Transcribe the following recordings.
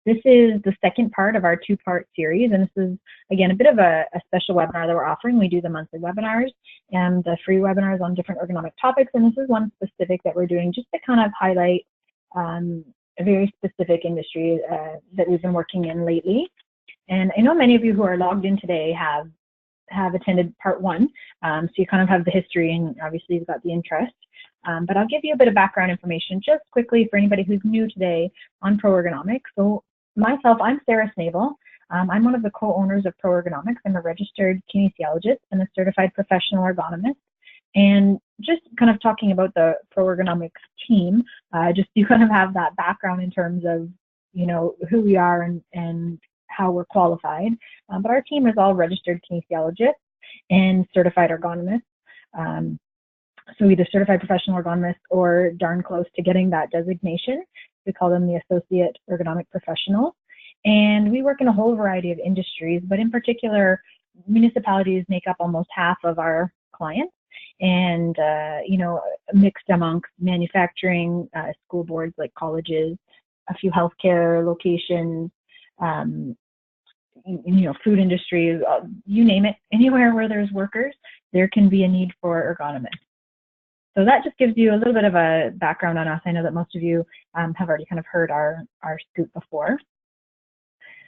This is the second part of our two-part series, and this is, again, a bit of a special webinar that we're offering. We do the monthly webinars and the free webinars on different ergonomic topics, and this is one specific that we're doing just to kind of highlight a very specific industry that we've been working in lately. And I know many of you who are logged in today have attended part one, so you kind of have the history and obviously you've got the interest. But I'll give you a bit of background information just quickly for anybody who's new today on Pro Ergonomics. So myself, I'm Sarah Snable. I'm one of the co-owners of Pro Ergonomics. I'm a registered kinesiologist and a certified professional ergonomist. And just kind of talking about the Pro Ergonomics team, just you kind of have that background in terms of, you know, who we are and how we're qualified. But our team is all registered kinesiologists and certified ergonomists. So either certified professional ergonomist or darn close to getting that designation. We call them the associate ergonomic professionals. And we work in a whole variety of industries, but in particular, municipalities make up almost half of our clients. And, you know, mixed amongst manufacturing, school boards like colleges, a few healthcare locations, you know, food industry, you name it, anywhere where there's workers, there can be a need for ergonomists. So that just gives you a little bit of a background on us. I know that most of you have already kind of heard our scoop before.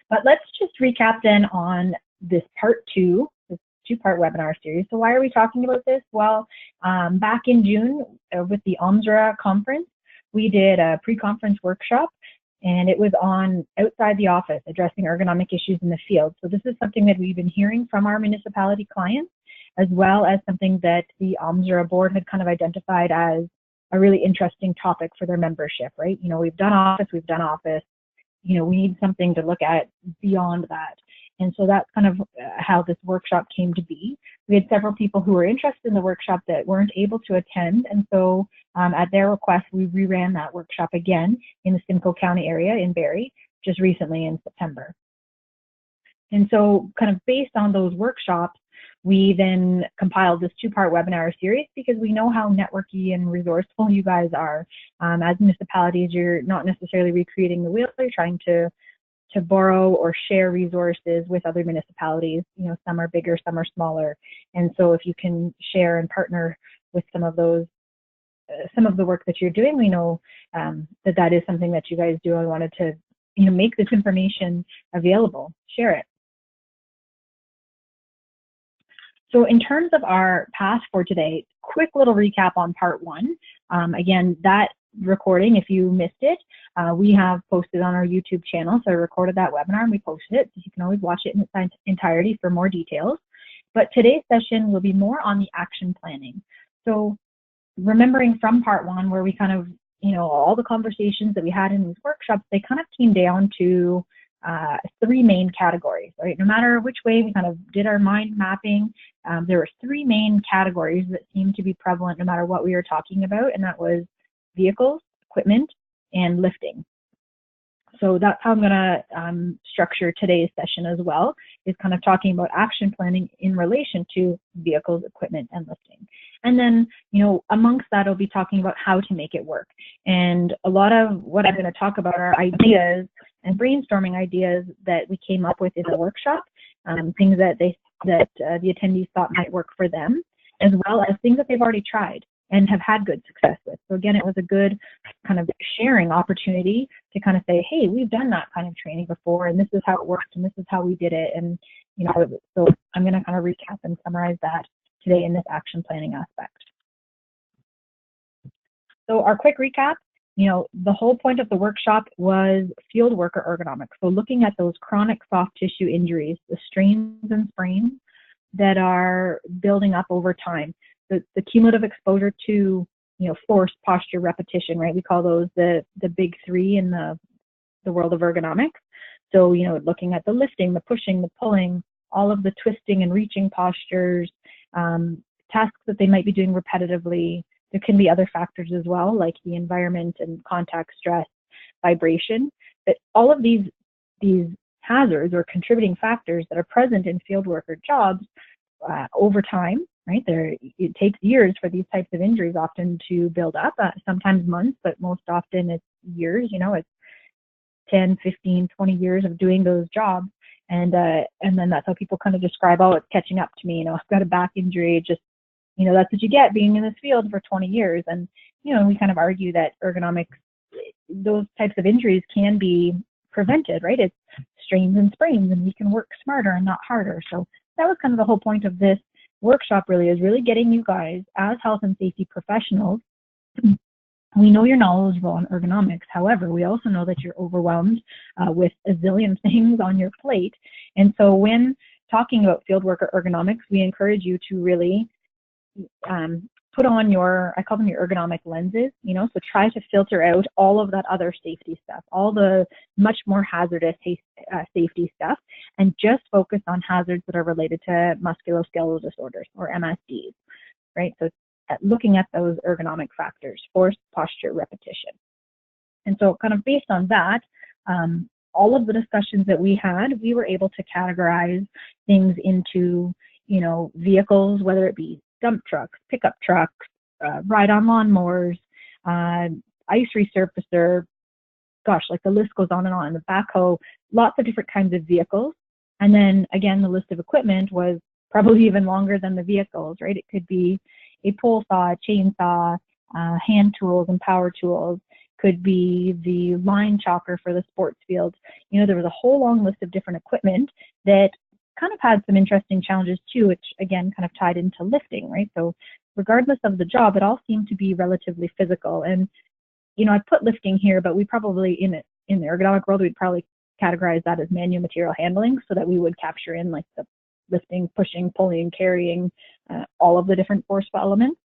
But let's just recap then on this part two, this two-part webinar series. So why are we talking about this? Well, back in June with the OMSRA conference, we did a pre-conference workshop, and it was on outside the office, addressing ergonomic issues in the field. So this is something that we've been hearing from our municipality clients, as well as something that the OMSRA board had kind of identified as a really interesting topic for their membership, right? You know, we've done office, you know, we need something to look at beyond that. And so that's kind of how this workshop came to be. We had several people who were interested in the workshop that weren't able to attend. And so at their request, we reran that workshop again in the Simcoe County area in Barrie, just recently in September. And so kind of based on those workshops, we then compiled this two-part webinar series because we know how networky and resourceful you guys are. As municipalities, you're not necessarily recreating the wheel, you're trying to borrow or share resources with other municipalities. You know, some are bigger, some are smaller. And so if you can share and partner with some of those, some of the work that you're doing, we know that is something that you guys do. I wanted to, you know, make this information available, share it. So in terms of our path for today, quick little recap on part one. Again, that recording, if you missed it, we have posted on our YouTube channel. So I recorded that webinar and we posted it. So you can always watch it in its entirety for more details. But today's session will be more on the action planning. So remembering from part one where we kind of, you know, all the conversations that we had in these workshops, they kind of came down to three main categories, right? No matter which way we kind of did our mind mapping, there were three main categories that seemed to be prevalent no matter what we were talking about, and that was vehicles, equipment, and lifting. So that's how I'm going to structure today's session as well, is kind of talking about action planning in relation to vehicles, equipment, and lifting. And then, you know, amongst that, I'll be talking about how to make it work. And a lot of what I'm going to talk about are ideas and brainstorming ideas that we came up with in the workshop, things that the attendees thought might work for them, as well as things that they've already tried and have had good success with. So again, it was a good kind of sharing opportunity to kind of say, hey, we've done that kind of training before, and this is how it worked, and this is how we did it. And, you know, so I'm going to kind of recap and summarize that today in this action planning aspect. So our quick recap, you know, the whole point of the workshop was field worker ergonomics. So looking at those chronic soft tissue injuries, the strains and sprains that are building up over time, the cumulative exposure to, you know, force, posture, repetition, right? We call those the big three in the world of ergonomics. So, you know, looking at the lifting, the pushing, the pulling, all of the twisting and reaching postures, tasks that they might be doing repetitively. There can be other factors as well, like the environment and contact stress, vibration. But all of these hazards or contributing factors that are present in field worker jobs over time, right? It takes years for these types of injuries often to build up, sometimes months, but most often it's years. You know, it 10, 15, 20 years of doing those jobs. And then that's how people kind of describe, oh, it's catching up to me. You know, I've got a back injury. Just, you know, that's what you get being in this field for 20 years. And, you know, we kind of argue that ergonomics, those types of injuries can be prevented, right? It's strains and sprains, and we can work smarter and not harder. So that was kind of the whole point of this workshop, really, is really getting you guys as health and safety professionals. We know you're knowledgeable on ergonomics. However, we also know that you're overwhelmed with a zillion things on your plate. And so when talking about field worker ergonomics, we encourage you to really put on your, I call them your ergonomic lenses, you know, so try to filter out all of that other safety stuff, all the much more hazardous safety stuff, and just focus on hazards that are related to musculoskeletal disorders, or MSDs, right? So looking at those ergonomic factors, force, posture, repetition. And so kind of based on that, all of the discussions that we had, we were able to categorize things into, you know, vehicles, whether it be dump trucks, pickup trucks, ride-on lawnmowers, ice resurfacer, gosh, like the list goes on and on, the backhoe, lots of different kinds of vehicles. And then again, the list of equipment was probably even longer than the vehicles, right? It could be a pole saw, a chainsaw, hand tools and power tools, could be the line chalker for the sports fields. You know, there was a whole long list of different equipment that kind of had some interesting challenges too, which again kind of tied into lifting, right? So regardless of the job, it all seemed to be relatively physical. And, you know, I put lifting here, but we probably, in the ergonomic world, we'd probably categorize that as manual material handling, so that we would capture in like the lifting, pushing, pulling, carrying, all of the different forceful elements.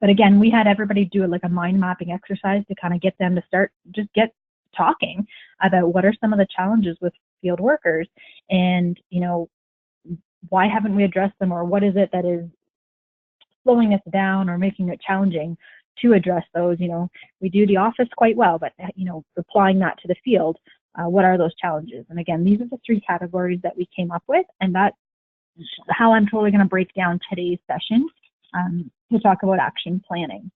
But again, we had everybody do like a mind mapping exercise to kind of get them to start, just get talking about what are some of the challenges with field workers, and, you know, why haven't we addressed them, or what is it that is slowing us down or making it challenging to address those. You know, we do the office quite well, but, you know, applying that to the field, what are those challenges? And again, these are the 3 categories that we came up with, and that's how I'm totally going to break down today's session to talk about action planning.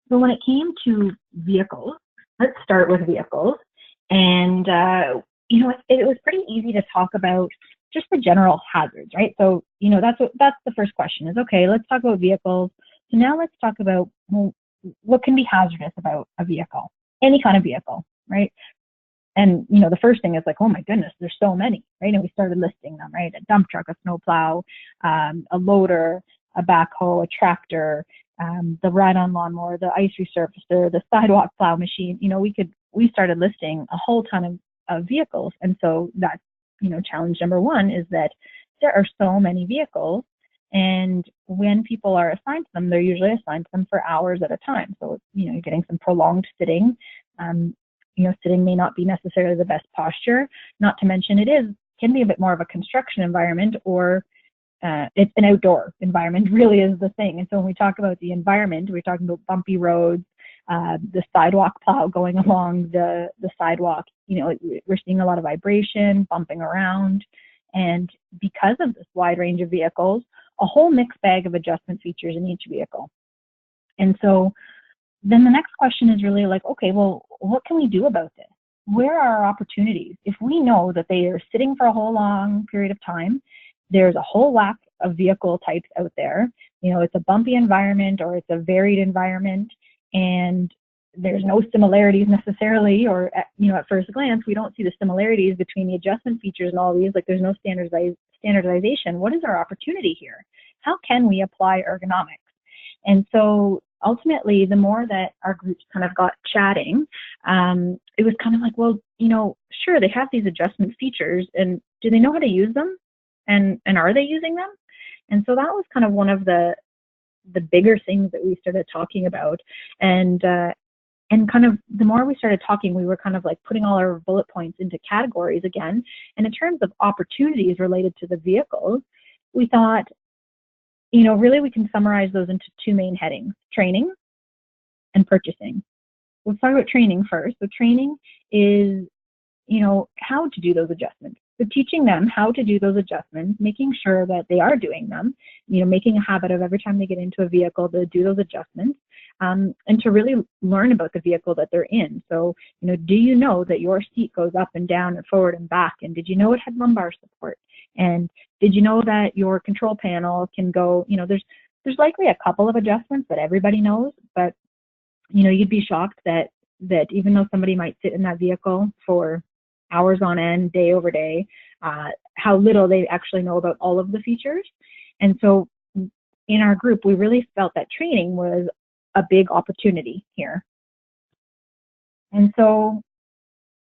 So when it came to vehicles, let's start with vehicles. And, you know, it was pretty easy to talk about just the general hazards, right? So, you know, that's the first question is, okay, let's talk about vehicles. So now let's talk about, well, what can be hazardous about a vehicle, any kind of vehicle, right? And, you know, the first thing is like, oh my goodness, there's so many, right? And we started listing them, right? A dump truck, a snowplow, a loader, a backhoe, a tractor, the ride-on lawnmower, the ice resurfacer, the sidewalk plow machine. You know, we started listing a whole ton of vehicles. And so that's, you know, challenge number 1 is that there are so many vehicles, and when people are assigned to them, they're usually assigned to them for hours at a time. So, you know, you're getting some prolonged sitting. You know, sitting may not be necessarily the best posture, not to mention can be a bit more of a construction environment, or it's an outdoor environment really is the thing. And so when we talk about the environment, we're talking about bumpy roads, the sidewalk plow going along the sidewalk. You know, we're seeing a lot of vibration, bumping around. And because of this wide range of vehicles, a whole mixed bag of adjustment features in each vehicle. And so then the next question is really like, okay, well, what can we do about this? Where are our opportunities? If we know that they are sitting for a whole long period of time, there's a whole lack of vehicle types out there. You know, it's a bumpy environment, or it's a varied environment, and there's no similarities necessarily, or, you know, at first glance, we don't see the similarities between the adjustment features and all these. Like, there's no standardization. What is our opportunity here? How can we apply ergonomics? And so ultimately, the more that our groups kind of got chatting, it was kind of like, well, you know, sure, they have these adjustment features, and do they know how to use them? And are they using them? And so that was kind of one of the bigger things that we started talking about. And kind of the more we started talking, we were kind of like putting all our bullet points into categories again. And in terms of opportunities related to the vehicles, we thought, you know, really we can summarize those into 2 main headings: training and purchasing. Let's talk about training first. So training is, you know, how to do those adjustments. So teaching them how to do those adjustments, making sure that they are doing them, making a habit of every time they get into a vehicle to do those adjustments, and to really learn about the vehicle that they're in. So, do you know that your seat goes up and down and forward and back? And did you know it had lumbar support? And did you know that your control panel can go, there's likely a couple of adjustments that everybody knows, but, you'd be shocked that even though somebody might sit in that vehicle for hours on end, day over day, how little they actually know about all of the features. And so in our group, we really felt that training was a big opportunity here. And so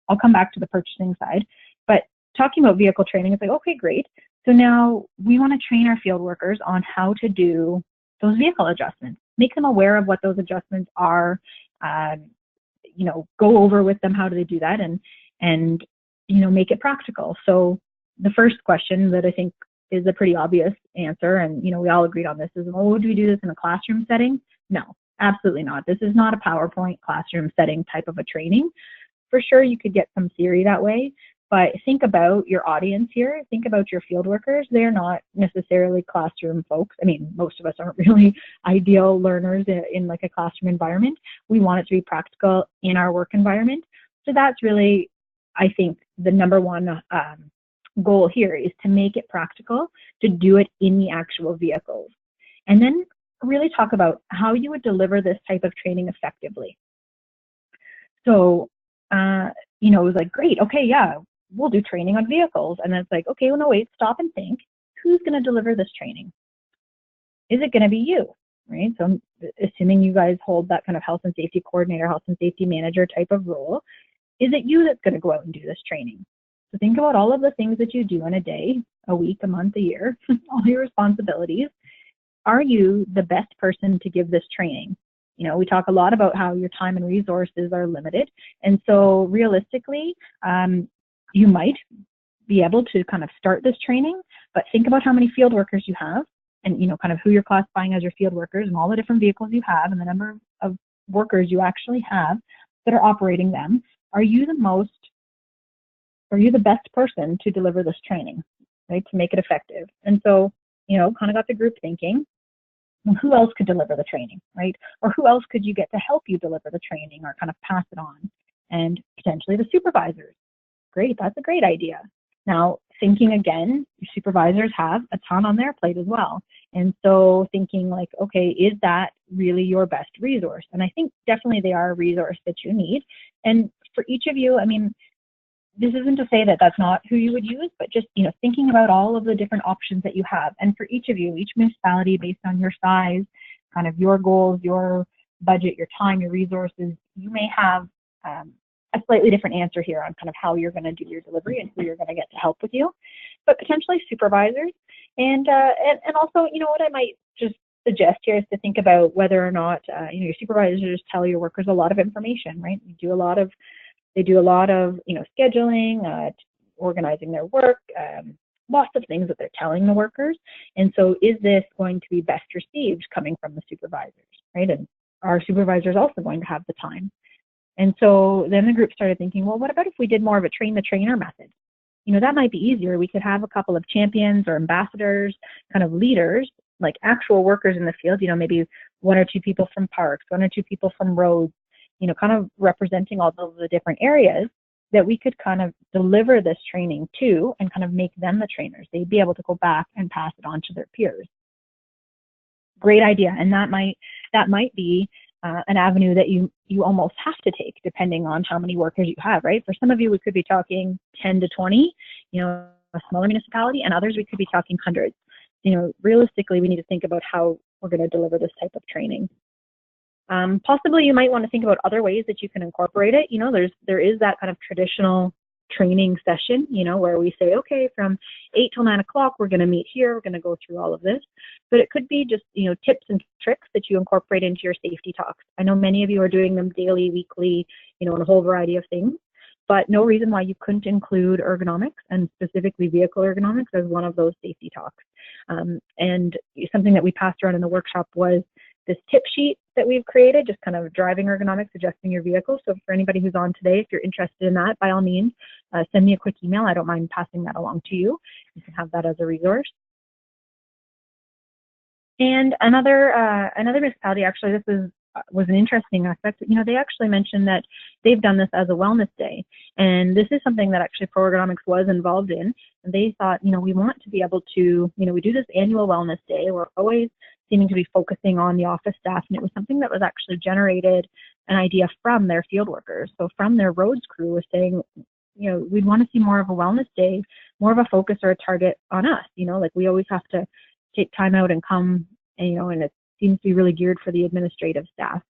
I'll come back to the purchasing side, but talking about vehicle training, it's like, okay, great. So now we want to train our field workers on how to do those vehicle adjustments, make them aware of what those adjustments are, go over with them how do they do that, and make it practical. So the first question that I think is a pretty obvious answer, and we all agreed on this, is, well, would we do this in a classroom setting? No, absolutely not. This is not a PowerPoint classroom setting type of a training. For sure, you could get some theory that way, but think about your audience here. Think about your field workers. They're not necessarily classroom folks. I mean, most of us aren't really ideal learners in like a classroom environment. We want it to be practical in our work environment. So that's really, I think, the number one goal here is to make it practical, to do it in the actual vehicles. And then really talk about how you would deliver this type of training effectively. So, it was like, great, okay, yeah, we'll do training on vehicles. And then it's like, okay, well, no, wait, stop and think, who's going to deliver this training? Is it going to be you, right? So assuming you guys hold that kind of health and safety coordinator, health and safety manager type of role, is it you that's going to go out and do this training? So think about all of the things that you do in a day, a week, a month, a year, all your responsibilities. Are you the best person to give this training? We talk a lot about how your time and resources are limited. And so realistically, you might be able to kind of start this training, but think about how many field workers you have and, kind of who you're classifying as your field workers and all the different vehicles you have and the number of workers you actually have that are operating them. Are you the best person to deliver this training, right? To make it effective. And so, kind of got the group thinking, well, who else could deliver the training, right? Or who else could you get to help you deliver the training or kind of pass it on? And potentially the supervisors. Great, that's a great idea. Now, thinking again, your supervisors have a ton on their plate as well. And so thinking like, okay, is that really your best resource? And I think definitely they are a resource that you need. And for each of you, I mean, this isn't to say that that's not who you would use, but just, thinking about all of the different options that you have. And for each of you, each municipality, based on your size, kind of your goals, your budget, your time, your resources, you may have a slightly different answer here on kind of how you're going to do your delivery and who you're going to get to help with you, but potentially supervisors. And also, what I might just suggest here is to think about whether or not, your supervisors tell your workers a lot of information, right? They do a lot of scheduling, organizing their work, lots of things that they're telling the workers. And so is this going to be best received coming from the supervisors, right? And are supervisors also going to have the time? And so then the group started thinking, well, what about if we did more of a train the trainer method? That might be easier. We could have a couple of champions or ambassadors, kind of leaders, like actual workers in the field, maybe one or two people from parks, one or two people from roads, kind of representing all of the different areas that we could kind of deliver this training to and kind of make them the trainers. They'd be able to go back and pass it on to their peers. Great idea. And that might be an avenue that you almost have to take depending on how many workers you have, right? For some of you, we could be talking 10 to 20, a smaller municipality, and others we could be talking hundreds. Realistically, we need to think about how we're going to deliver this type of training. Possibly you might want to think about other ways that you can incorporate it. There is that kind of traditional training session, where we say, okay, from 8 till 9 o'clock, we're going to meet here. We're going to go through all of this. But it could be just, tips and tricks that you incorporate into your safety talks. I know many of you are doing them daily, weekly, and a whole variety of things. But no reason why you couldn't include ergonomics and specifically vehicle ergonomics as one of those safety talks. And something that we passed around in the workshop was this tip sheet that we've created, just kind of driving ergonomics, adjusting your vehicle. So for anybody who's on today, if you're interested in that, by all means, send me a quick email. I don't mind passing that along to you. You can have that as a resource. And another municipality, actually, this was an interesting aspect. They actually mentioned that they've done this as a wellness day, and this is something that actually Pro Ergonomics was involved in. And they thought, we want to be able to, we do this annual wellness day. We're always seeming to be focusing on the office staff, and it was something that was actually generated an idea from their field workers. So from their roads crew was saying, we'd want to see more of a wellness day, more of a focus or a target on us. Like we always have to take time out and come, and it seems to be really geared for the administrative staff.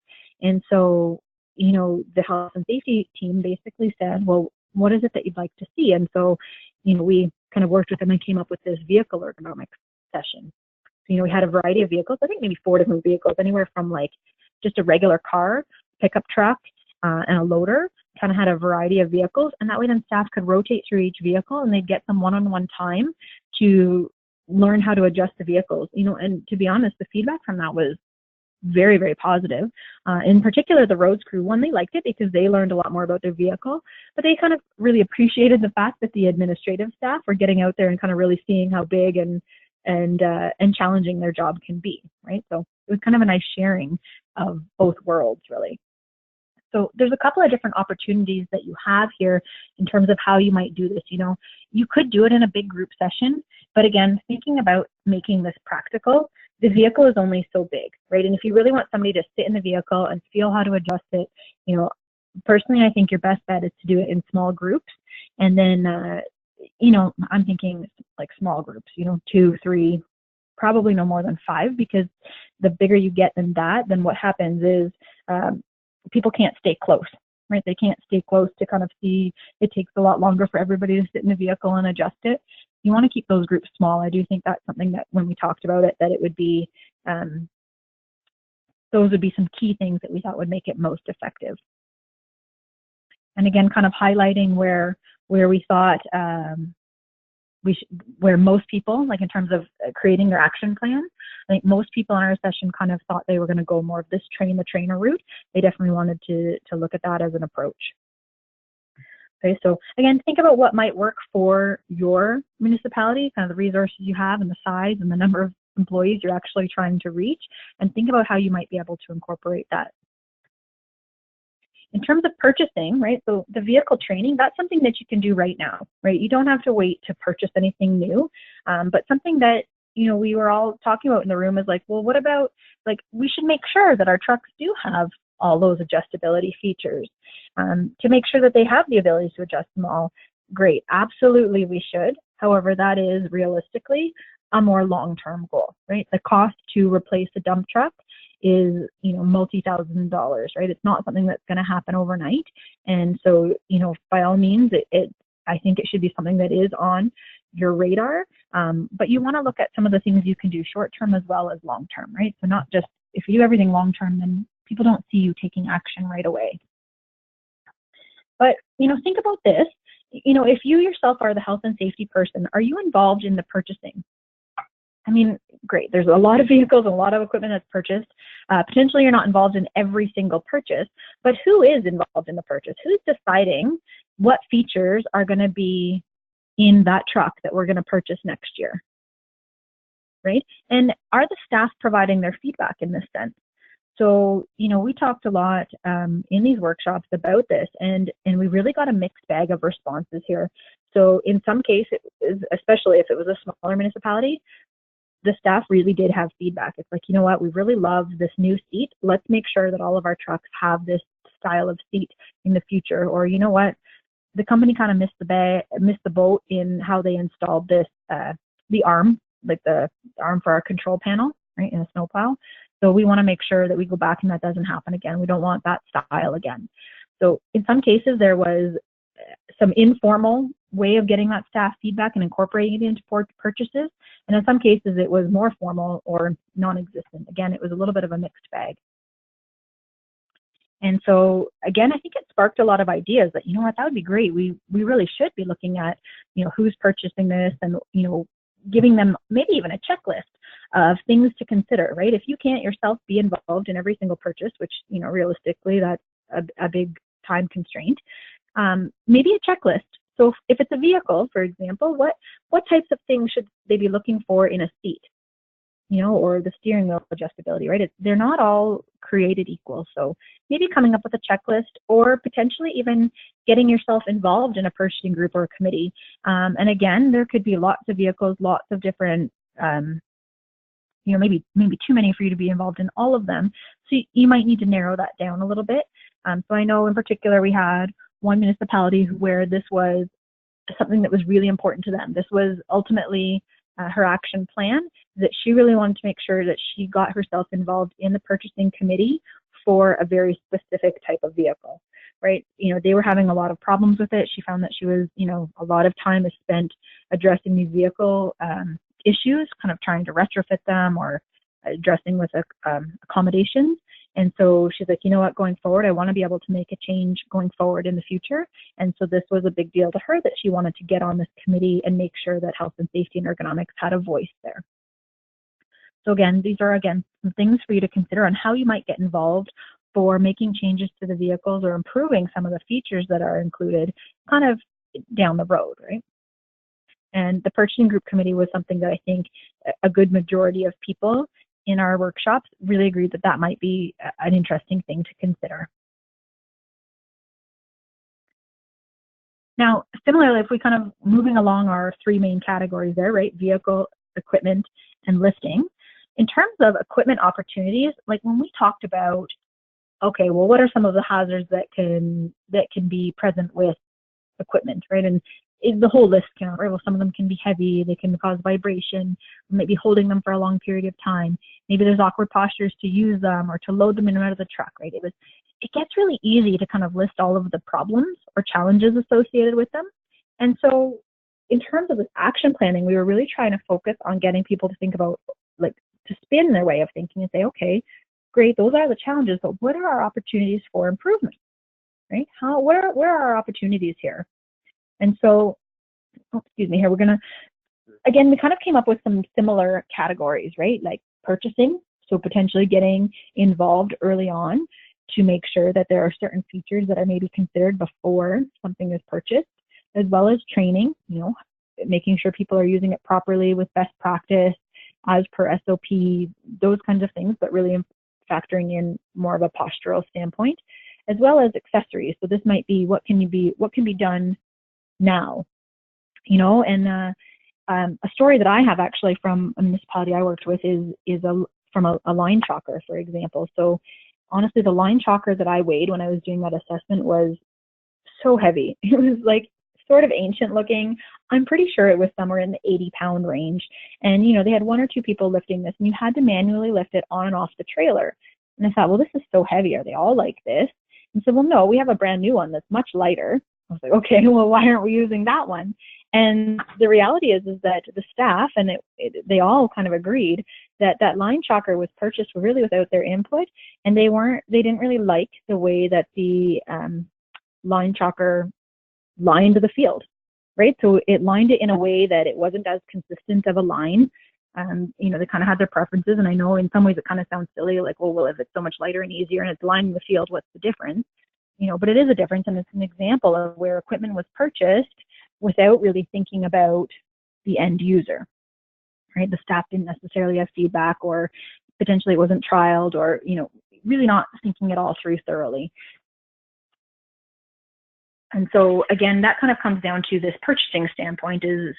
And so, the health and safety team basically said, well, what is it that you'd like to see? And so, we kind of worked with them and came up with this vehicle ergonomics session. So, we had a variety of vehicles, I think maybe 4 different vehicles, anywhere from like just a regular car, pickup truck, and a loader. Kind of had a variety of vehicles, and that way then staff could rotate through each vehicle and they'd get some one-on-one time to learn how to adjust the vehicles. And to be honest, the feedback from that was very, very positive. In particular, the roads crew, one, they liked it because they learned a lot more about their vehicle, but they kind of really appreciated the fact that the administrative staff were getting out there and kind of really seeing how big and challenging their job can be, right? So it was kind of a nice sharing of both worlds, really. So there's a couple of different opportunities that you have here in terms of how you might do this. You could do it in a big group session, but again, thinking about making this practical, the vehicle is only so big, right? And if you really want somebody to sit in the vehicle and feel how to adjust it, personally, I think your best bet is to do it in small groups. And then, I'm thinking like small groups, 2, 3, probably no more than 5, because the bigger you get than that, then what happens is, people can't stay close, right? They can't stay close to kind of see. It takes a lot longer for everybody to sit in the vehicle and adjust it. You want to keep those groups small. I do think that's something that when we talked about it, that it would be, those would be some key things that we thought would make it most effective. And again, kind of highlighting where we thought where most people, like in terms of creating their action plan, I think most people in our session kind of thought they were going to go more of this train the trainer route. They definitely wanted to look at that as an approach. Okay, so again, think about what might work for your municipality, kind of the resources you have and the size and the number of employees you're actually trying to reach, and think about how you might be able to incorporate that. In terms of purchasing, right, so the vehicle training, that's something that you can do right now, right? You don't have to wait to purchase anything new, but something that, we were all talking about in the room is like, well, what about, like, we should make sure that our trucks do have all those adjustability features to make sure that they have the ability to adjust them all. Great, absolutely we should. However, that is realistically a more long-term goal, right? The cost to replace a dump truck is, multi-thousand dollars, right? It's not something that's going to happen overnight. And so, by all means, I think it should be something that is on your radar. But you want to look at some of the things you can do short-term as well as long-term, right? So not just, if you do everything long-term, then people don't see you taking action right away. But, think about this. If you yourself are the health and safety person, are you involved in the purchasing? I mean, great. There's a lot of vehicles, a lot of equipment that's purchased. Potentially you're not involved in every single purchase, but who is involved in the purchase? Who's deciding what features are going to be in that truck that we're going to purchase next year, right? And are the staff providing their feedback in this sense? So, we talked a lot in these workshops about this, and we really got a mixed bag of responses here. So in some cases, especially if it was a smaller municipality, the staff really did have feedback. It's like, you know what, we really love this new seat. Let's make sure that all of our trucks have this style of seat in the future. Or, you know what, the company kind of missed the boat in how they installed this, the arm, like the arm for our control panel, right, in a snowplow. So we want to make sure that we go back and that doesn't happen again. We don't want that style again. So in some cases, there was some informal way of getting that staff feedback and incorporating it into purchases. And in some cases, it was more formal or non-existent. Again, it was a little bit of a mixed bag. And so, again, I think it sparked a lot of ideas that, you know what, that would be great. We really should be looking at, who's purchasing this and, giving them maybe even a checklist of things to consider, right? If you can't yourself be involved in every single purchase, which, realistically, that's a big time constraint, maybe a checklist. So if it's a vehicle, for example, what types of things should they be looking for in a seat, or the steering wheel adjustability, right? They're not all created equal. So maybe coming up with a checklist, or potentially even getting yourself involved in a purchasing group or a committee. And again, there could be lots of vehicles, lots of different, maybe too many for you to be involved in all of them. So you might need to narrow that down a little bit. So I know in particular we had one municipality where this was something that was really important to them. This was ultimately her action plan, that she really wanted to make sure that she got herself involved in the purchasing committee for a very specific type of vehicle, right? They were having a lot of problems with it. She found that she was, a lot of time is spent addressing these vehicle issues, kind of trying to retrofit them or addressing with accommodations. And so she's like, what, going forward, I want to be able to make a change going forward in the future. And so this was a big deal to her, that she wanted to get on this committee and make sure that health and safety and ergonomics had a voice there. So again, these are, some things for you to consider on how you might get involved for making changes to the vehicles or improving some of the features that are included kind of down the road, right? And the purchasing group committee was something that I think a good majority of people in our workshops really agreed that that might be an interesting thing to consider. Now, similarly, if we kind of moving along our three main categories there, right? Vehicle, equipment, and lifting. In terms of equipment opportunities, like when we talked about, okay, well, what are some of the hazards that can be present with equipment, right? And the whole list can, right? Well, some of them can be heavy, they can cause vibration, maybe holding them for a long period of time. Maybe there's awkward postures to use them or to load them in and out of the truck, right? It gets really easy to kind of list all of the problems or challenges associated with them. And so in terms of this action planning, we were really trying to focus on getting people to think about, like, to spin their way of thinking and say, okay, great, those are the challenges, but what are our opportunities for improvement, right? Where are our opportunities here? And so, excuse me here, we're gonna, again, we kind of came up with some similar categories, right? Like purchasing, so potentially getting involved early on to make sure that there are certain features that are maybe considered before something is purchased, as well as training, making sure people are using it properly with best practice, as per SOP, those kinds of things, but really factoring in more of a postural standpoint, as well as accessories. So this might be what can be done now, and a story that I have actually from a municipality I worked with is from a line chalker, for example. So honestly, the line chalker that I weighed when I was doing that assessment was so heavy. It was like sort of ancient looking. I'm pretty sure it was somewhere in the 80-pound range. And, they had one or two people lifting this, and you had to manually lift it on and off the trailer. And I thought, well, this is so heavy. Are they all like this? And said, well, no, we have a brand new one that's much lighter. I was like, okay, well, why aren't we using that one? And the reality is that the staff, and they all kind of agreed that line chalker was purchased really without their input, and they didn't really like the way that the line chalker lined the field, right? So it lined it in a way that it wasn't as consistent of a line. They kind of had their preferences, and I know in some ways it kind of sounds silly, like, well, if it's so much lighter and easier and it's lining the field, what's the difference? But it is a difference, and it's an example of where equipment was purchased without really thinking about the end user, right? The staff didn't necessarily have feedback, or potentially it wasn't trialed, or, really not thinking it all through thoroughly. And so again, that kind of comes down to this purchasing standpoint is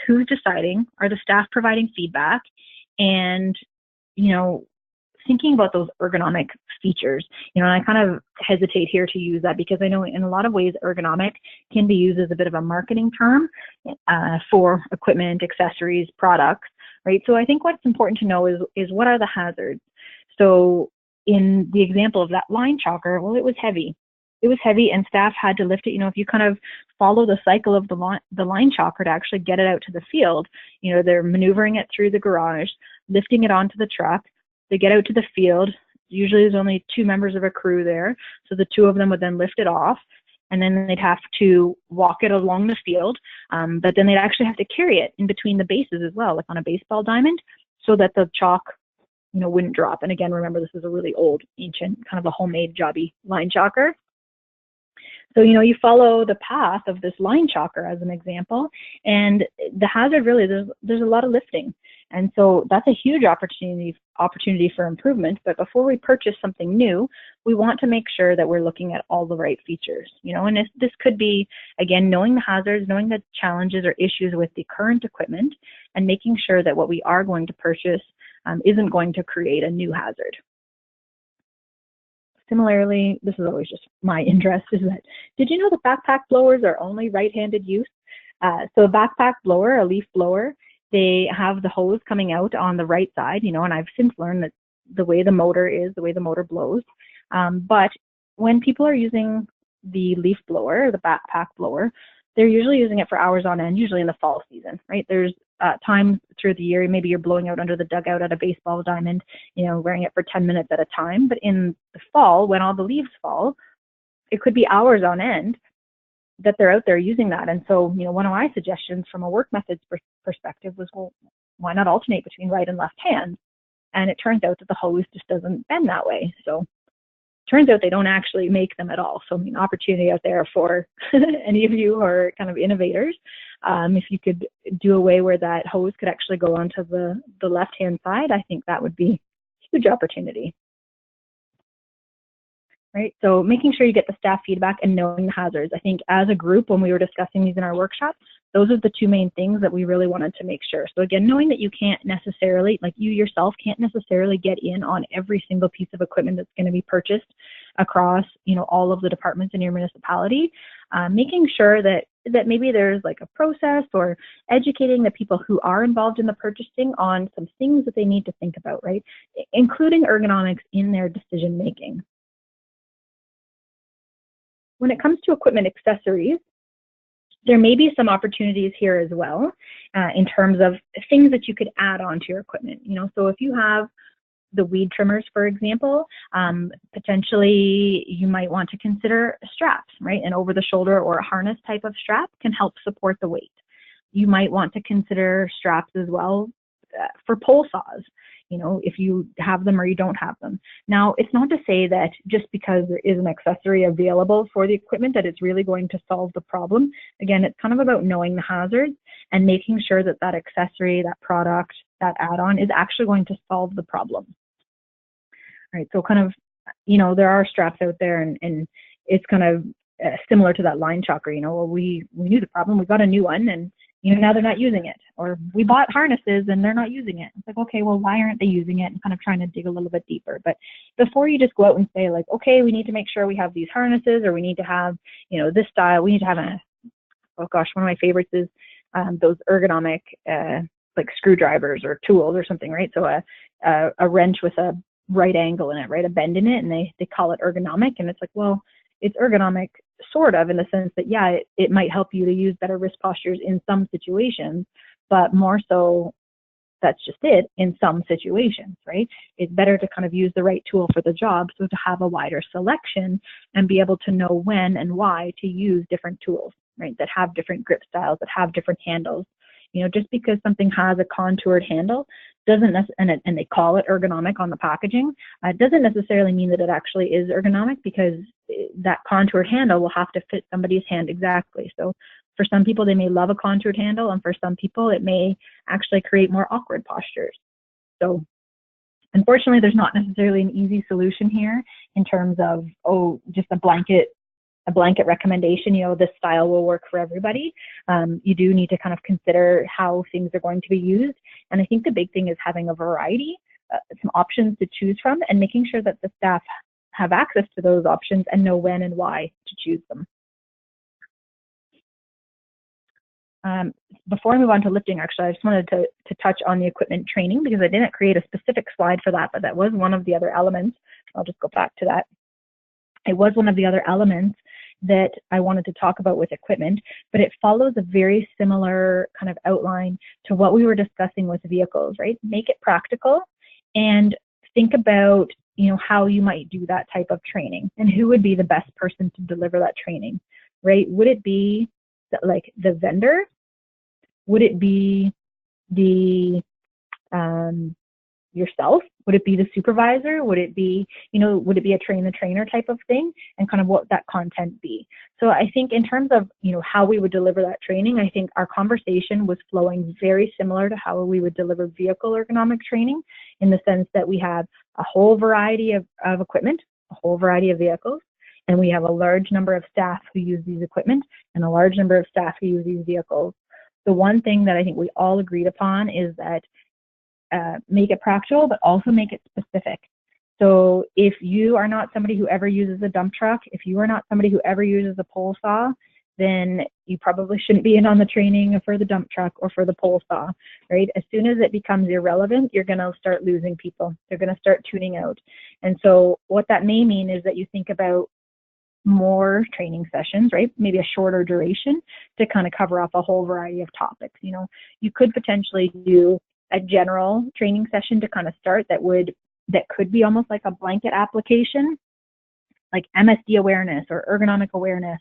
who's deciding, are the staff providing feedback, and, thinking about those ergonomic features. And I kind of hesitate here to use that because I know in a lot of ways ergonomic can be used as a bit of a marketing term for equipment, accessories, products, right? So I think what's important to know is what are the hazards? So in the example of that line chalker, well, it was heavy. It was heavy, and staff had to lift it. If you kind of follow the cycle of the line chalker to actually get it out to the field, they're maneuvering it through the garage, lifting it onto the truck. They get out to the field. Usually there's only two members of a crew there, so the two of them would then lift it off, and then they'd have to walk it along the field, but then they'd actually have to carry it in between the bases as well, like on a baseball diamond. so that the chalk, wouldn't drop. And again, remember, this is a really old, ancient, kind of a homemade jobby line chalker. So, you follow the path of this line chalker as an example, and the hazard really, there's a lot of lifting. And so that's a huge opportunity for improvement. But before we purchase something new, we want to make sure that we're looking at all the right features, and this could be, again, knowing the hazards, knowing the challenges or issues with the current equipment, and making sure that what we are going to purchase isn't going to create a new hazard. Similarly, this is always just my interest, is that, did you know that backpack blowers are only right-handed use? So a backpack blower, a leaf blower, they have the hose coming out on the right side, and I've since learned that the way the motor blows. But when people are using the leaf blower, the backpack blower, they're usually using it for hours on end, usually in the fall season, right? There's times through the year, maybe you're blowing out under the dugout at a baseball diamond, wearing it for 10 minutes at a time. But in the fall, when all the leaves fall, it could be hours on end that they're out there using that. And so, one of my suggestions from a work methods perspective was, well, why not alternate between right and left hands? And it turns out that the hose just doesn't bend that way. So turns out they don't actually make them at all. So, opportunity out there for any of you who are kind of innovators. If you could do a way where that hose could actually go onto the left-hand side, I think that would be a huge opportunity. Right, so making sure you get the staff feedback and knowing the hazards. I think as a group, when we were discussing these in our workshop, those are the two main things that we really wanted to make sure. So again, knowing that you can't necessarily, like you yourself can't necessarily get in on every single piece of equipment that's going to be purchased across, all of the departments in your municipality, making sure that maybe there's like a process, or educating the people who are involved in the purchasing on some things that they need to think about, right? Including ergonomics in their decision making. When it comes to equipment accessories, there may be some opportunities here as well in terms of things that you could add on to your equipment. So if you have the weed trimmers, for example, potentially you might want to consider straps, right? An over-the-shoulder or a harness type of strap can help support the weight. You might want to consider straps as well for pole saws, if you have them or you don't have them. Now, it's not to say that just because there is an accessory available for the equipment that it's really going to solve the problem. Again, it's kind of about knowing the hazards and making sure that that accessory, that product, that add-on is actually going to solve the problem. All right, so kind of, there are straps out there, and it's kind of similar to that line chalker. Well, we knew the problem, we got a new one, and now they're not using it. Or we bought harnesses and they're not using it. It's like, okay, well, why aren't they using it? And kind of trying to dig a little bit deeper. But before you just go out and say, like, okay, we need to make sure we have these harnesses, or we need to have, this style, we need to have oh gosh, one of my favorites is those ergonomic like screwdrivers or tools or something, right? So a wrench with a right angle in it, right? A bend in it, and they call it ergonomic. And it's like, well, it's ergonomic sort of, in the sense that, yeah, it might help you to use better wrist postures in some situations, but more so, that's just it, in some situations, right? It's better to kind of use the right tool for the job, so to have a wider selection and be able to know when and why to use different tools, right? That have different grip styles, that have different handles. Just because something has a contoured handle doesn't and they call it ergonomic on the packaging, doesn't necessarily mean that it actually is ergonomic, because that contoured handle will have to fit somebody's hand exactly. So for some people, they may love a contoured handle, and for some people, it may actually create more awkward postures. So unfortunately, there's not necessarily an easy solution here in terms of, oh, just a blanket recommendation, this style will work for everybody. You do need to kind of consider how things are going to be used. And I think the big thing is having a variety, some options to choose from, and making sure that the staff have access to those options and know when and why to choose them. Before I move on to lifting, actually, I just wanted to touch on the equipment training, because I didn't create a specific slide for that, but that was one of the other elements. I'll just go back to that. It was one of the other elements that I wanted to talk about with equipment, but it follows a very similar kind of outline to what we were discussing with vehicles, right? Make it practical and think about, how you might do that type of training and who would be the best person to deliver that training, right? Would it be like the vendor? Would it be the yourself? Would it be the supervisor? Would it be, would it be a train the trainer type of thing? And kind of what that content be? So I think in terms of, how we would deliver that training, I think our conversation was flowing very similar to how we would deliver vehicle ergonomic training, in the sense that we have a whole variety of equipment, a whole variety of vehicles, and we have a large number of staff who use these equipment and a large number of staff who use these vehicles. The one thing that I think we all agreed upon is that make it practical, but also make it specific. So if you are not somebody who ever uses a dump truck, if you are not somebody who ever uses a pole saw, then you probably shouldn't be in on the training for the dump truck or for the pole saw, right? As soon as it becomes irrelevant, you're going to start losing people. They're going to start tuning out. And so what that may mean is that you think about more training sessions, right? Maybe a shorter duration to kind of cover off a whole variety of topics. You could potentially do a general training session to kind of start that could be almost like a blanket application, like MSD awareness or ergonomic awareness,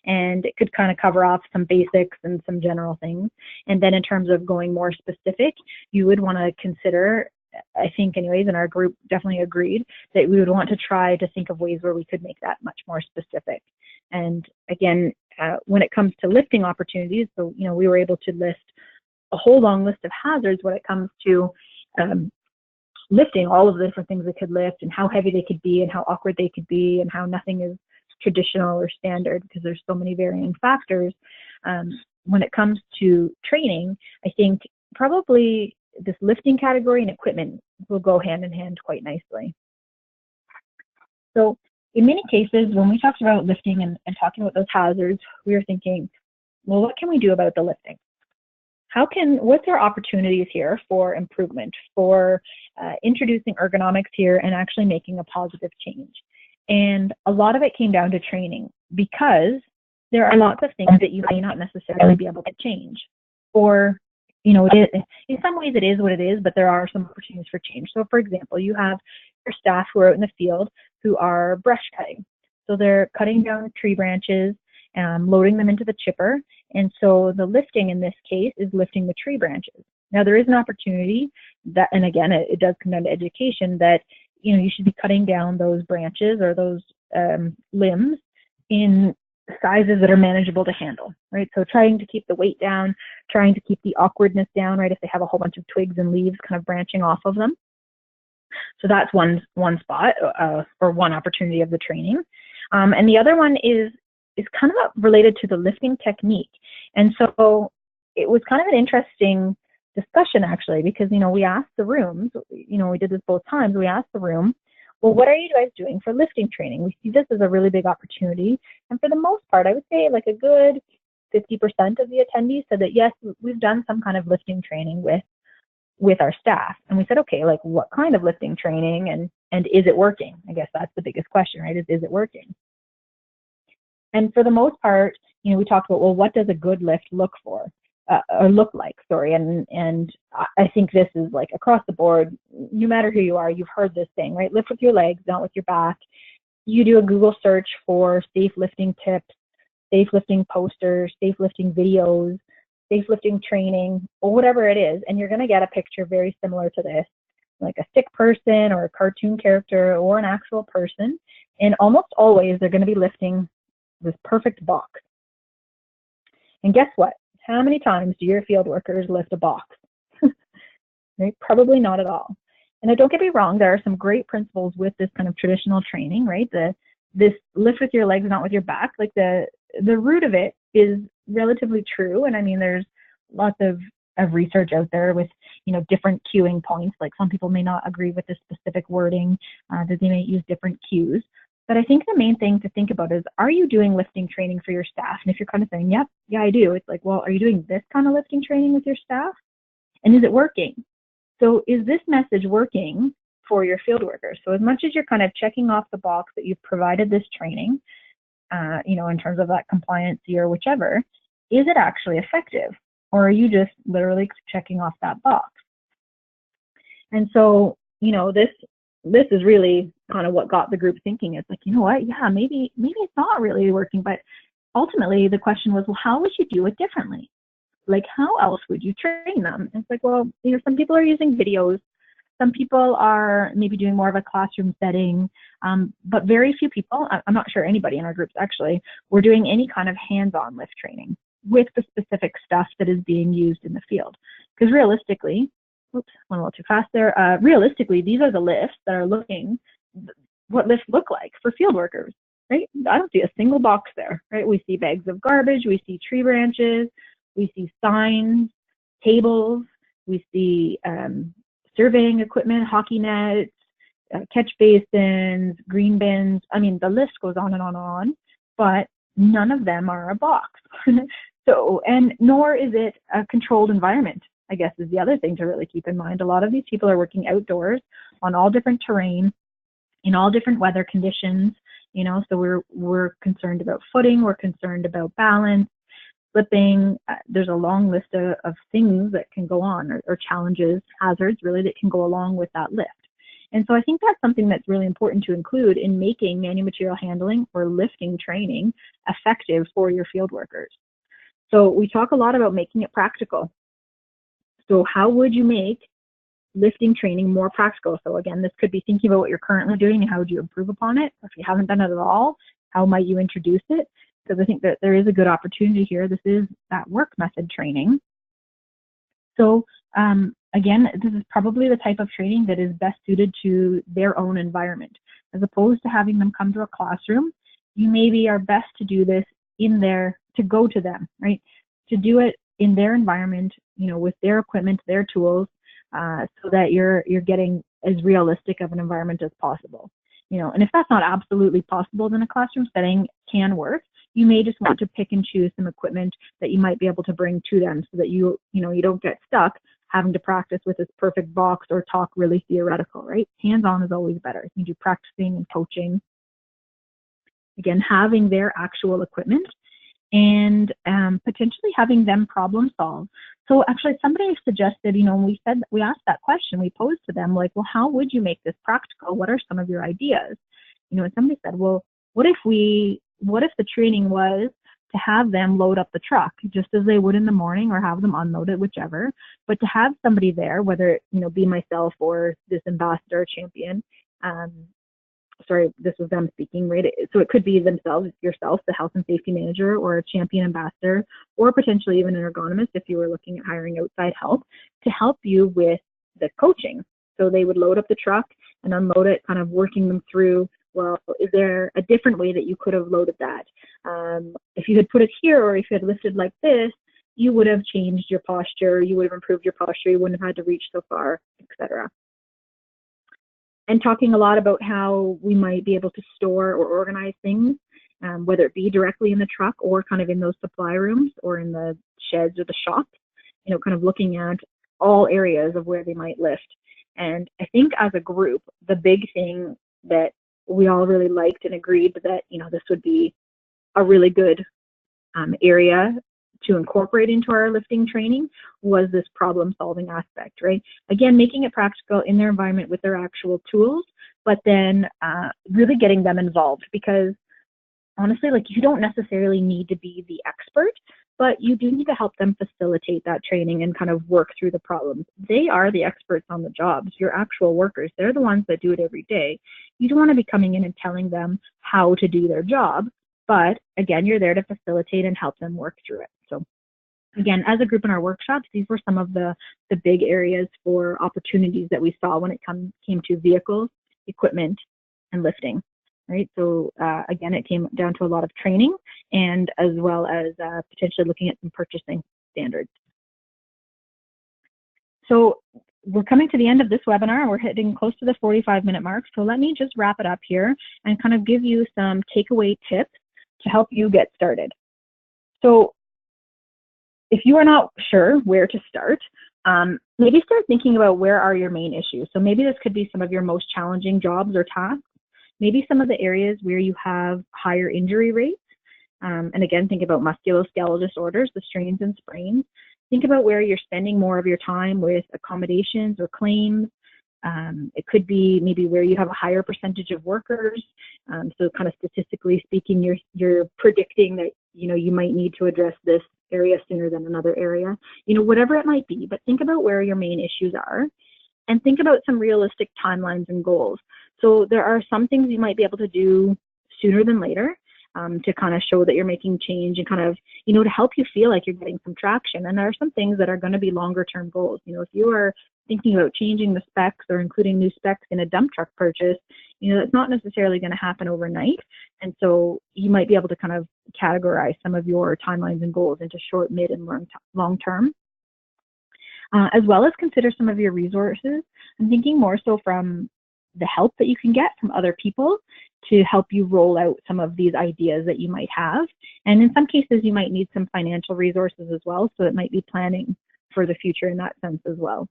and it could kind of cover off some basics and some general things. And then in terms of going more specific, you would want to consider, I think anyways, and our group definitely agreed, that we would want to try to think of ways where we could make that much more specific. And again, when it comes to lifting opportunities, so we were able to list a whole long list of hazards when it comes to lifting, all of the different things they could lift and how heavy they could be and how awkward they could be and how nothing is traditional or standard, because there's so many varying factors. When it comes to training, I think probably this lifting category and equipment will go hand in hand quite nicely. So in many cases, when we talked about lifting and talking about those hazards, we were thinking, well, what can we do about the lifting? What's our opportunities here for improvement, for introducing ergonomics here and actually making a positive change? And a lot of it came down to training, because there are lots of things that you may not necessarily be able to change. Or, in some ways it is what it is, but there are some opportunities for change. So for example, you have your staff who are out in the field who are brush cutting. So they're cutting down tree branches, loading them into the chipper. And so the lifting in this case is lifting the tree branches. Now there is an opportunity that, and again, it does come down to education, that you should be cutting down those branches or those limbs in sizes that are manageable to handle, right? So trying to keep the weight down, trying to keep the awkwardness down, right? If they have a whole bunch of twigs and leaves kind of branching off of them. So that's one spot or one opportunity of the training. And the other one is kind of related to the lifting technique. And so it was kind of an interesting discussion, actually, because, we asked the rooms, we did this both times, we asked the room, well, what are you guys doing for lifting training? We see this as a really big opportunity. And for the most part, I would say like a good 50% of the attendees said that, yes, we've done some kind of lifting training with our staff. And we said, okay, like what kind of lifting training and is it working? I guess that's the biggest question, right? Is it working? And for the most part, we talked about, well, what does a good lift look like, and I think this is like across the board, no matter who you are, you've heard this thing, right? Lift with your legs, not with your back. You do a Google search for safe lifting tips, safe lifting posters, safe lifting videos, safe lifting training, or whatever it is, and you're going to get a picture very similar to this, like a stick person or a cartoon character or an actual person, and almost always they're going to be lifting this perfect box. And guess what? How many times do your field workers lift a box? Right? Probably not at all. And don't get me wrong, there are some great principles with this kind of traditional training, right? This lift with your legs, not with your back, like the root of it is relatively true. And I mean, there's lots of research out there with, different cueing points. Like some people may not agree with the specific wording, that they may use different cues. But I think the main thing to think about is, are you doing lifting training for your staff? And if you're kind of saying, yep, yeah, I do. It's like, well, are you doing this kind of lifting training with your staff? And is it working? So is this message working for your field workers? So as much as you're kind of checking off the box that you've provided this training, in terms of that compliancy or whichever, is it actually effective? Or are you just literally checking off that box? And so, this is really kind of what got the group thinking. It's like, you know what? Yeah, maybe it's not really working, but ultimately the question was, well, how would you do it differently? like, how else would you train them? And it's like, well, you know, some people are using videos. Some people are maybe doing more of a classroom setting, but very few people, I'm not sure anybody in our groups actually, were doing any kind of hands-on lift training with the specific stuff that is being used in the field. Because realistically, oops, went a little too fast there. Realistically, these are the lifts that are looking, what lifts look like for field workers, right? I don't see a single box there, right? We see bags of garbage, we see tree branches, we see signs, tables, we see surveying equipment, hockey nets, catch basins, green bins. I mean, the list goes on and on and on, but none of them are a box. So, and nor is it a controlled environment, I guess, is the other thing to really keep in mind. A lot of these people are working outdoors on all different terrain, in all different weather conditions, you know, so we're concerned about footing, we're concerned about balance, slipping. There's a long list of things that can go on, or challenges, hazards really, that can go along with that lift. And so I think that's something that's really important to include in making manual material handling or lifting training effective for your field workers. So we talk a lot about making it practical. So how would you make lifting training more practical? So again, this could be thinking about what you're currently doing and how would you improve upon it. If you haven't done it at all, how might you introduce it? Because I think that there is a good opportunity here. This is that work method training. So again, this is probably the type of training that is best suited to their own environment. As opposed to having them come to a classroom, you maybe are best to do this in their, to go to them, right? To do it in their environment, you know, with their equipment, their tools, so that you're getting as realistic of an environment as possible. You know, and if that's not absolutely possible, then a classroom setting can work. You may just want to pick and choose some equipment that you might be able to bring to them so that you don't get stuck having to practice with this perfect box or talk really theoretical, right? Hands-on is always better. You do practicing and coaching. Again, having their actual equipment and potentially having them problem solve. So actually somebody suggested, you know, when we asked that question, we posed to them like, well, how would you make this practical? What are some of your ideas? You know, and somebody said, well, what if the training was to have them load up the truck just as they would in the morning, or have them unload it, whichever, but to have somebody there, whether, you know, be myself or this ambassador or champion, sorry, this was them speaking, right? So it could be themselves, yourself, the health and safety manager, or a champion ambassador, or potentially even an ergonomist if you were looking at hiring outside help to help you with the coaching. So they would load up the truck and unload it, kind of working them through, well, is there a different way that you could have loaded that? If you had put it here, or if you had lifted like this, you would have changed your posture, you would have improved your posture, you wouldn't have had to reach so far, etc. And talking a lot about how we might be able to store or organize things, whether it be directly in the truck or kind of in those supply rooms or in the sheds or the shop, you know, kind of looking at all areas of where they might lift. And I think as a group, the big thing that we all really liked and agreed that, you know, this would be a really good area to incorporate into our lifting training was this problem solving aspect, right? Again, making it practical in their environment with their actual tools, but then really getting them involved, because honestly, like, you don't necessarily need to be the expert, but you do need to help them facilitate that training and kind of work through the problems. They are the experts on the jobs, your actual workers. They're the ones that do it every day. You don't want to be coming in and telling them how to do their job, but again, you're there to facilitate and help them work through it. So again, as a group in our workshops, these were some of the big areas for opportunities that we saw when it came to vehicles, equipment, and lifting, right? So again, it came down to a lot of training, and as well as potentially looking at some purchasing standards. So we're coming to the end of this webinar. We're hitting close to the 45-minute mark. So let me just wrap it up here and kind of give you some takeaway tips to help you get started. So if you are not sure where to start, maybe start thinking about where are your main issues. So maybe this could be some of your most challenging jobs or tasks, maybe some of the areas where you have higher injury rates. And again, think about musculoskeletal disorders, the strains and sprains. Think about where you're spending more of your time with accommodations or claims. It could be maybe where you have a higher percentage of workers. So kind of statistically speaking, you're predicting that you might need to address this area sooner than another area, whatever it might be. But think about where your main issues are, and think about some realistic timelines and goals. So there are some things you might be able to do sooner than later, to kind of show that you're making change and kind of, to help you feel like you're getting some traction. And there are some things that are going to be longer term goals. If you are thinking about changing the specs or including new specs in a dump truck purchase, that's not necessarily going to happen overnight. And so you might be able to kind of categorize some of your timelines and goals into short, mid, and long term. As well as consider some of your resources. I'm thinking more so from the help that you can get from other people to help you roll out some of these ideas that you might have. And in some cases, you might need some financial resources as well. So it might be planning for the future in that sense as well.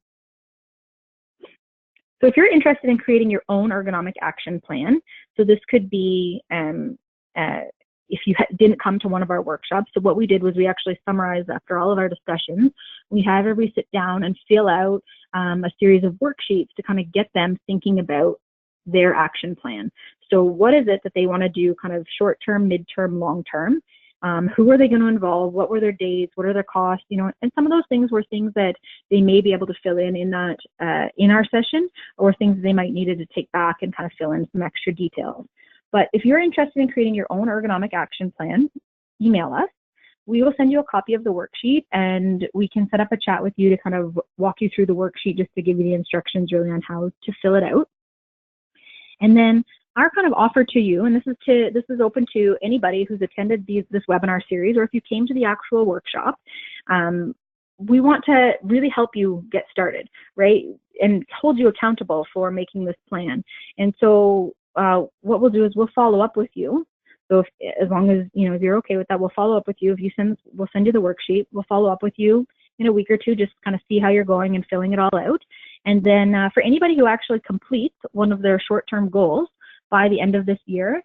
So if you're interested in creating your own ergonomic action plan, so this could be if you didn't come to one of our workshops. So what we did was we actually summarized after all of our discussions. We had everybody sit down and fill out a series of worksheets to kind of get them thinking about their action plan. So what is it that they want to do kind of short term, mid term, long term? Who are they going to involve? What were their dates? What are their costs? And some of those things were things that they may be able to fill in that in our session, or things they might needed to take back and kind of fill in some extra details. But if you're interested in creating your own ergonomic action plan, email us. We will send you a copy of the worksheet, and we can set up a chat with you to kind of walk you through the worksheet just to give you the instructions really on how to fill it out. And then our kind of offer to you, and this is open to anybody who's attended this webinar series, or if you came to the actual workshop, we want to really help you get started, right? And hold you accountable for making this plan. And so what we'll do is we'll follow up with you. So as long as if you're okay with that, we'll follow up with you. We'll send you the worksheet. We'll follow up with you in a week or two, just kind of see how you're going and filling it all out. And then for anybody who actually completes one of their short-term goals by the end of this year,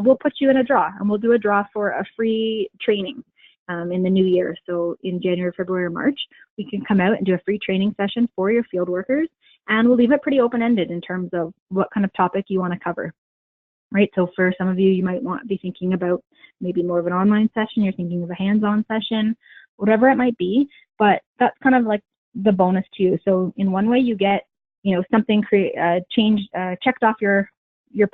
we'll put you in a draw, and we'll do a draw for a free training in the new year. So in January, February, or March, we can come out and do a free training session for your field workers, and we'll leave it pretty open-ended in terms of what kind of topic you want to cover. Right, so for some of you, you might want to be thinking about maybe more of an online session, you're thinking of a hands-on session, whatever it might be, but that's kind of like the bonus to you. So in one way, you get, something checked off your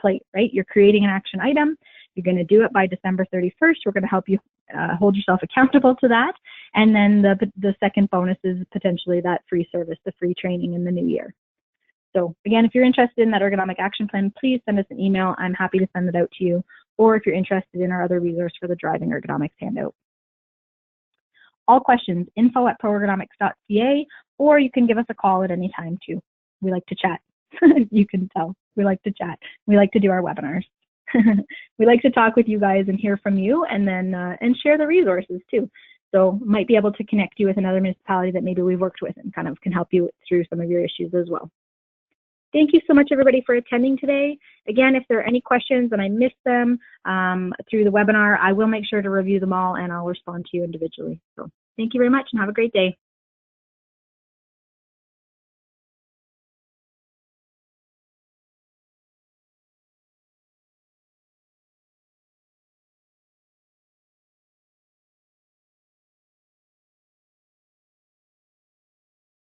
plate, right? You're creating an action item. You're going to do it by December 31st. We're going to help you hold yourself accountable to that. And then the second bonus is potentially that free service, the free training in the new year. So again, if you're interested in that ergonomic action plan, please send us an email. I'm happy to send it out to you. Or if you're interested in our other resource for the Driving Ergonomics handout. All questions, info@proergonomics.ca, or you can give us a call at any time too. We like to chat. You can tell. We like to chat. We like to do our webinars. We like to talk with you guys and hear from you, and then and share the resources too. So might be able to connect you with another municipality that maybe we've worked with and kind of can help you through some of your issues as well. Thank you so much, everybody, for attending today. Again, if there are any questions and I missed them through the webinar, I will make sure to review them all, and I'll respond to you individually. So thank you very much, and have a great day.